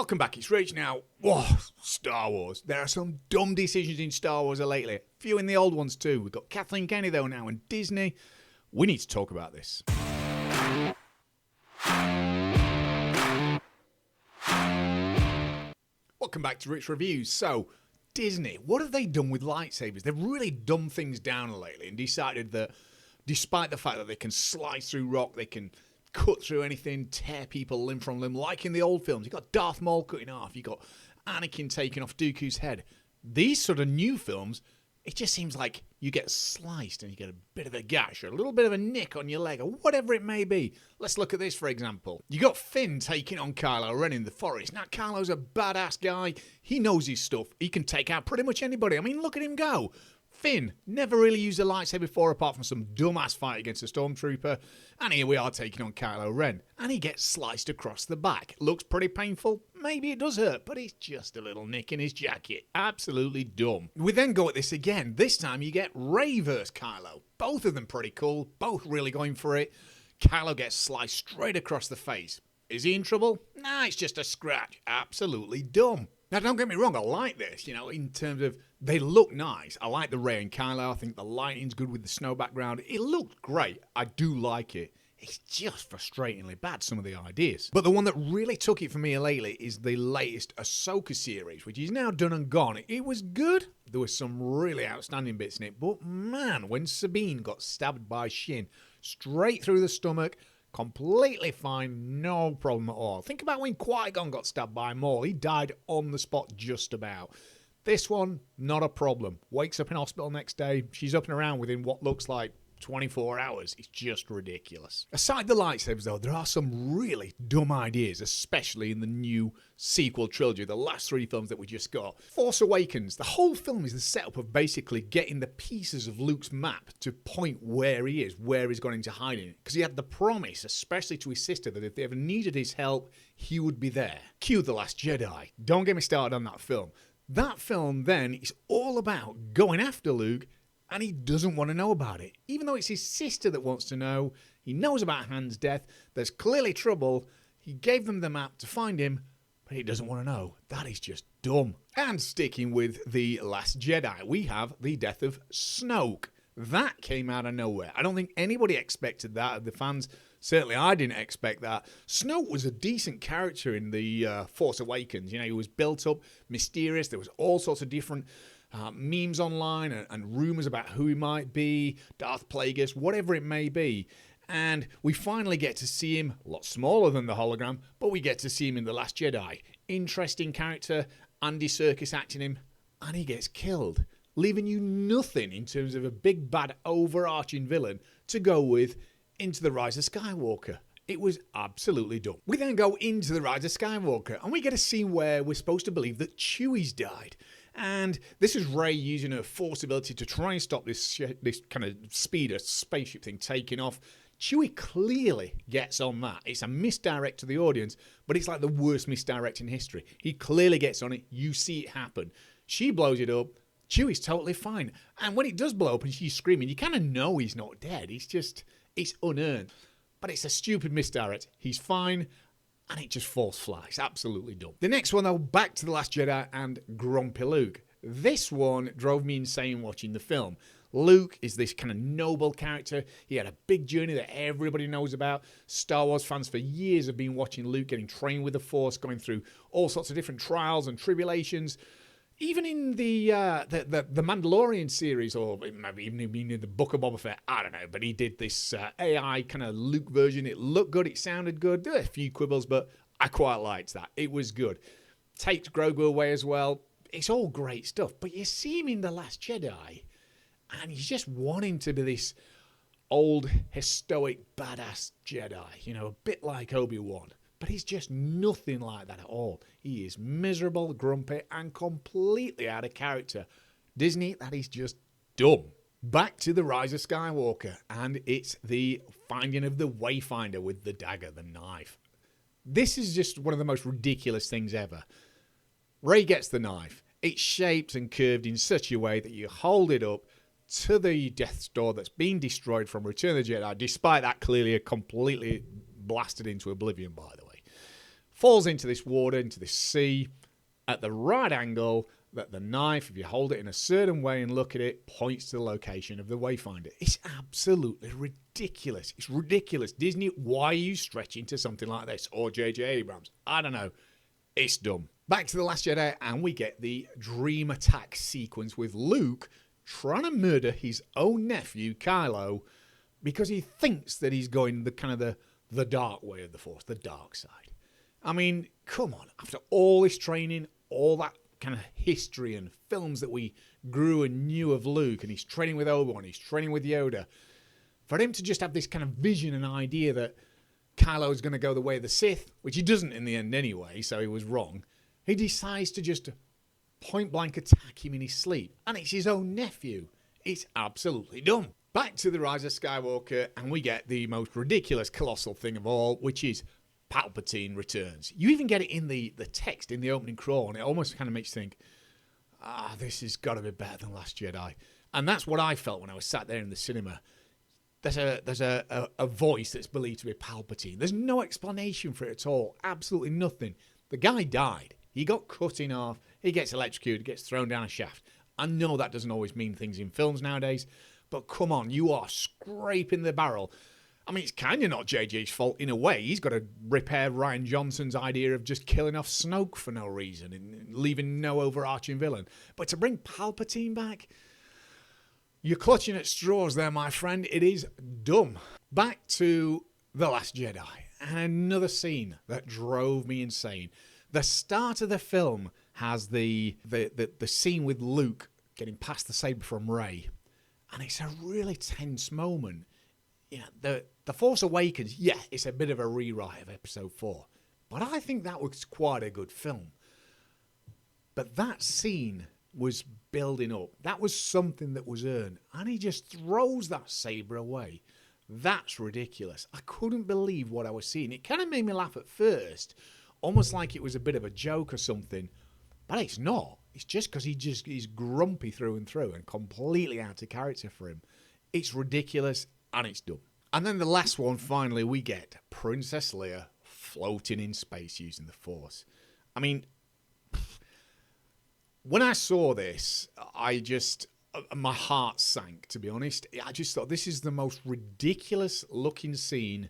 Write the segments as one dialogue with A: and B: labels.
A: Welcome back, it's Rich now. Whoa, Star Wars. There are some dumb decisions in Star Wars lately. A few in the old ones too. We've got Kathleen Kennedy though now and Disney. We need to talk about this. Welcome back to Rich Reviews. So, Disney, what have they done with lightsabers? They've really dumbed things down lately and decided that despite the fact that they can slice through rock, they can cut through anything, tear people limb from limb, like in the old films. You've got Darth Maul cutting off, you've got Anakin taking off Dooku's head. These sort of new films, it just seems like you get sliced and you get a bit of a gash or a little bit of a nick on your leg or whatever it may be. Let's look at this, for example. You got Finn taking on Kylo Ren in the forest. Now, Kylo's a badass guy. He knows his stuff. He can take out pretty much anybody. I mean, look at him go. Finn never really used a lightsaber before apart from some dumbass fight against a stormtrooper. And here we are taking on Kylo Ren. And he gets sliced across the back. Looks pretty painful. Maybe it does hurt, but it's just a little nick in his jacket. Absolutely dumb. We then go at this again. This time you get Rey versus Kylo. Both of them pretty cool. Both really going for it. Kylo gets sliced straight across the face. Is he in trouble? Nah, it's just a scratch. Absolutely dumb. Now, don't get me wrong, I like this, in terms of they look nice. I like the Rey and Kylo. I think the lighting's good with the snow background. It looked great. I do like it. It's just frustratingly bad, some of the ideas. But the one that really took it for me lately is the latest Ahsoka series, which is now done and gone. It was good. There were some really outstanding bits in it. But man, when Sabine got stabbed by Shin straight through the stomach, completely fine, no problem at all. Think about when Qui-Gon got stabbed by Maul. He died on the spot just about. This one, not a problem. Wakes up in hospital next day. She's up and around within what looks like 24 hours. It's just ridiculous. Aside the lightsabers though, there are some really dumb ideas, especially in the new sequel trilogy, the last three films that we just got. Force Awakens, the whole film is the setup of basically getting the pieces of Luke's map to point where he is, where he's gone into hiding. Because he had the promise, especially to his sister, that if they ever needed his help, he would be there. Cue The Last Jedi. Don't get me started on that film. That film then is all about going after Luke, and he doesn't want to know about it. Even though it's his sister that wants to know, he knows about Han's death, there's clearly trouble, he gave them the map to find him, but he doesn't want to know. That is just dumb. And sticking with The Last Jedi, we have the death of Snoke. That came out of nowhere. I don't think anybody expected that. The fans, certainly I didn't expect that. Snoke was a decent character in The Force Awakens. He was built up, mysterious, there was all sorts of different memes online and rumours about who he might be, Darth Plagueis, whatever it may be. And we finally get to see him, a lot smaller than the hologram, but we get to see him in The Last Jedi. Interesting character, Andy Serkis acting him, and he gets killed, leaving you nothing in terms of a big bad overarching villain to go with into The Rise of Skywalker. It was absolutely dumb. We then go into The Rise of Skywalker, and we get a scene where we're supposed to believe that Chewie's died. And this is Rey using her force ability to try and stop this kind of speeder spaceship thing taking off. Chewie clearly gets on that. It's a misdirect to the audience, but it's like the worst misdirect in history. He clearly gets on it. You see it happen. She blows it up. Chewie's totally fine. And when it does blow up and she's screaming, you kind of know he's not dead. It's unearned. But it's a stupid misdirect. He's fine. And it just falls flat. It's absolutely dumb. The next one, though, back to The Last Jedi and Grumpy Luke. This one drove me insane watching the film. Luke is this kind of noble character. He had a big journey that everybody knows about. Star Wars fans for years have been watching Luke getting trained with the Force, going through all sorts of different trials and tribulations. Even in the Mandalorian series, or maybe even in the Book of Boba Fett, I don't know, but he did this AI kind of Luke version. It looked good, it sounded good. There were a few quibbles, but I quite liked that. It was good. Takes Grogu away as well. It's all great stuff. But you see him in The Last Jedi, and he's just wanting to be this old, stoic, badass Jedi, a bit like Obi-Wan. But he's just nothing like that at all. He is miserable, grumpy, and completely out of character. Disney, that is just dumb. Back to The Rise of Skywalker, and it's the finding of the Wayfinder with the dagger, the knife. This is just one of the most ridiculous things ever. Rey gets the knife. It's shaped and curved in such a way that you hold it up to the Death Star that's been destroyed from Return of the Jedi, despite that clearly completely blasted into oblivion, by the way. falls into this water, into this sea, at the right angle that the knife, if you hold it in a certain way and look at it, points to the location of the wayfinder. It's absolutely ridiculous. It's ridiculous. Disney, why are you stretching to something like this? Or J.J. Abrams? I don't know. It's dumb. Back to The Last Jedi, and we get the dream attack sequence with Luke trying to murder his own nephew, Kylo, because he thinks that he's going the dark way of the Force, the dark side. I mean, come on. After all this training, all that kind of history and films that we grew and knew of Luke, and he's training with Obi-Wan, he's training with Yoda, for him to just have this kind of vision and idea that Kylo is going to go the way of the Sith, which he doesn't in the end anyway, so he was wrong, he decides to just point-blank attack him in his sleep. And it's his own nephew. It's absolutely dumb. Back to The Rise of Skywalker, and we get the most ridiculous, colossal thing of all, which is Palpatine returns. You even get it in the text, in the opening crawl, and it almost kind of makes you think, this has got to be better than Last Jedi. And that's what I felt when I was sat there in the cinema. There's a voice that's believed to be Palpatine. There's no explanation for it at all. Absolutely nothing. The guy died. He got cut in half. He gets electrocuted, gets thrown down a shaft. I know that doesn't always mean things in films nowadays, but come on, you are scraping the barrel. I mean, it's kind of not JJ's fault in a way. He's got to repair Rian Johnson's idea of just killing off Snoke for no reason and leaving no overarching villain. But to bring Palpatine back, you're clutching at straws there, my friend. It is dumb. Back to The Last Jedi, and another scene that drove me insane. The start of the film has the scene with Luke getting past the saber from Rey, and it's a really tense moment. You know, the Force Awakens, yeah, it's a bit of a rewrite of Episode 4, but I think that was quite a good film. But that scene was building up. That was something that was earned, and he just throws that saber away. That's ridiculous. I couldn't believe what I was seeing. It kind of made me laugh at first, almost like it was a bit of a joke or something, but it's not. It's just because he's grumpy through and through and completely out of character for him. It's ridiculous and it's dumb. And then the last one, finally, we get Princess Leia floating in space using the Force. I mean, when I saw this, my heart sank, to be honest. I just thought this is the most ridiculous looking scene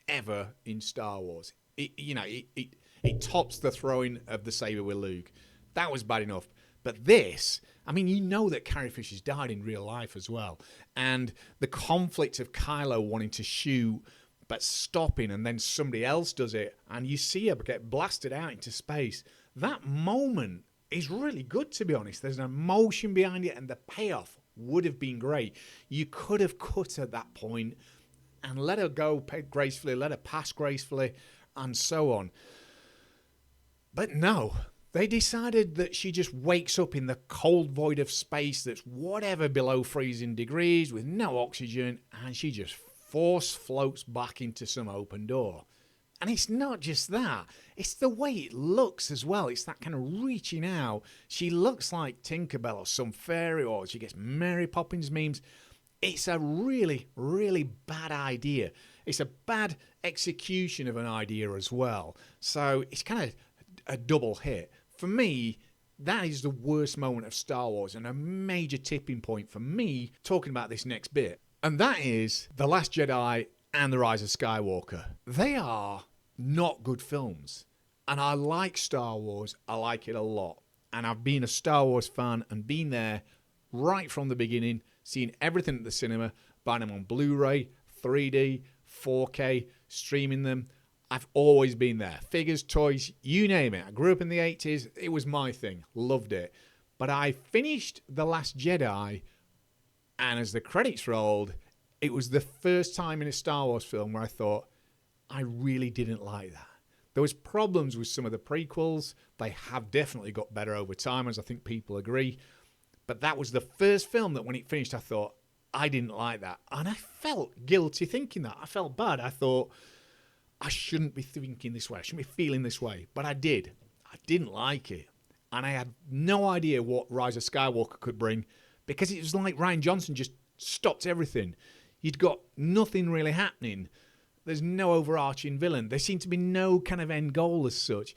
A: ever in Star Wars. It tops the throwing of the saber with Luke. That was bad enough. But this, I mean, you know that Carrie Fisher's died in real life as well. And the conflict of Kylo wanting to shoot but stopping, and then somebody else does it, and you see her get blasted out into space. That moment is really good, to be honest. There's an emotion behind it, and the payoff would have been great. You could have cut at that point and let her go gracefully, let her pass gracefully, and so on. But no, they decided that she just wakes up in the cold void of space that's whatever below freezing degrees with no oxygen, and she just force floats back into some open door. And it's not just that, it's the way it looks as well. It's that kind of reaching out. She looks like Tinkerbell or some fairy, or she gets Mary Poppins memes. It's a really, really bad idea. It's a bad execution of an idea as well. So it's kind of a double hit. For me, that is the worst moment of Star Wars and a major tipping point for me talking about this next bit. And that is The Last Jedi and The Rise of Skywalker. They are not good films. And I like Star Wars. I like it a lot. And I've been a Star Wars fan and been there right from the beginning, seeing everything at the cinema, buying them on Blu-ray, 3D, 4K, streaming them. I've always been there. Figures, toys, you name it. I grew up in the 80s. It was my thing. Loved it. But I finished The Last Jedi, and as the credits rolled, it was the first time in a Star Wars film where I thought, I really didn't like that. There was problems with some of the prequels. They have definitely got better over time, as I think people agree. But that was the first film that when it finished, I thought, I didn't like that. And I felt guilty thinking that. I felt bad. I thought, I shouldn't be thinking this way. I shouldn't be feeling this way. But I did. I didn't like it. And I had no idea what Rise of Skywalker could bring, because it was like Rian Johnson just stopped everything. You'd got nothing really happening. There's no overarching villain. There seemed to be no kind of end goal as such.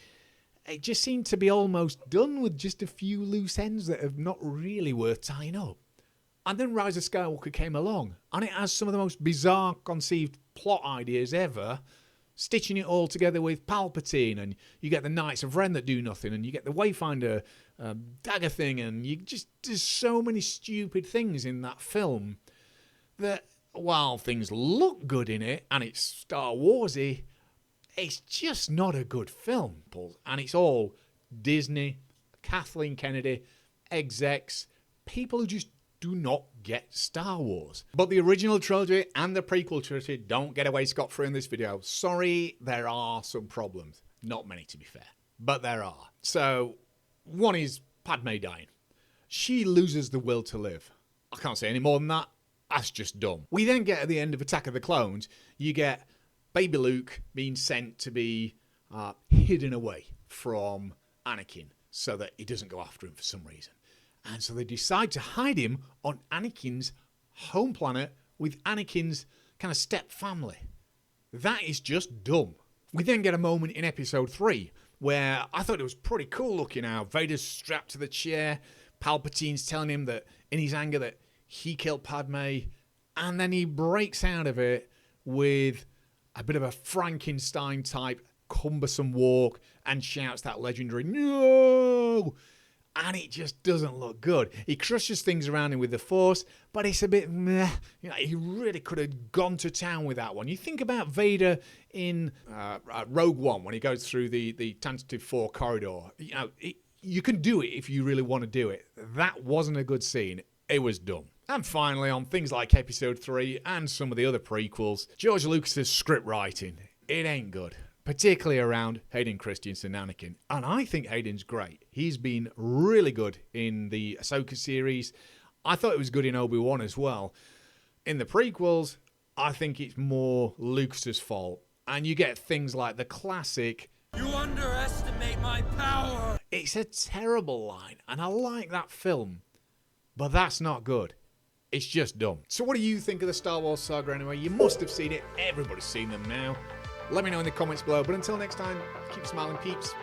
A: It just seemed to be almost done with just a few loose ends that are not really worth tying up. And then Rise of Skywalker came along, and it has some of the most bizarre conceived plot ideas ever, stitching it all together with Palpatine, and you get the Knights of Ren that do nothing, and you get the Wayfinder dagger thing, and there's so many stupid things in that film that while things look good in it, and it's Star Warsy, it's just not a good film, Paul. And it's all Disney, Kathleen Kennedy, execs, people who just do not get Star Wars. But the original trilogy and the prequel trilogy don't get away scot-free in this video. Sorry, there are some problems. Not many, to be fair, but there are. So, one is Padme dying. She loses the will to live. I can't say any more than that. That's just dumb. We then get at the end of Attack of the Clones, you get baby Luke being sent to be hidden away from Anakin so that he doesn't go after him for some reason. And so they decide to hide him on Anakin's home planet with Anakin's kind of step family. That is just dumb. We then get a moment in episode 3 where I thought it was pretty cool looking how Vader's strapped to the chair. Palpatine's telling him that in his anger that he killed Padme. And then he breaks out of it with a bit of a Frankenstein type cumbersome walk and shouts that legendary "No!" And it just doesn't look good. He crushes things around him with the Force, but it's a bit meh. He really could have gone to town with that one. You think about Vader in Rogue One when he goes through the Tantive 4 corridor. You can do it if you really want to do it. That wasn't a good scene. It was dumb. And finally, on things like Episode 3 and some of the other prequels, George Lucas's script writing, it ain't good. Particularly around Hayden Christensen and Anakin. And I think Hayden's great. He's been really good in the Ahsoka series. I thought it was good in Obi-Wan as well. In the prequels, I think it's more Lucas's fault. And you get things like the classic, "You underestimate my power." It's a terrible line, and I like that film. But that's not good. It's just dumb. So what do you think of the Star Wars saga anyway? You must have seen it. Everybody's seen them now. Let me know in the comments below. But until next time, keep smiling, peeps.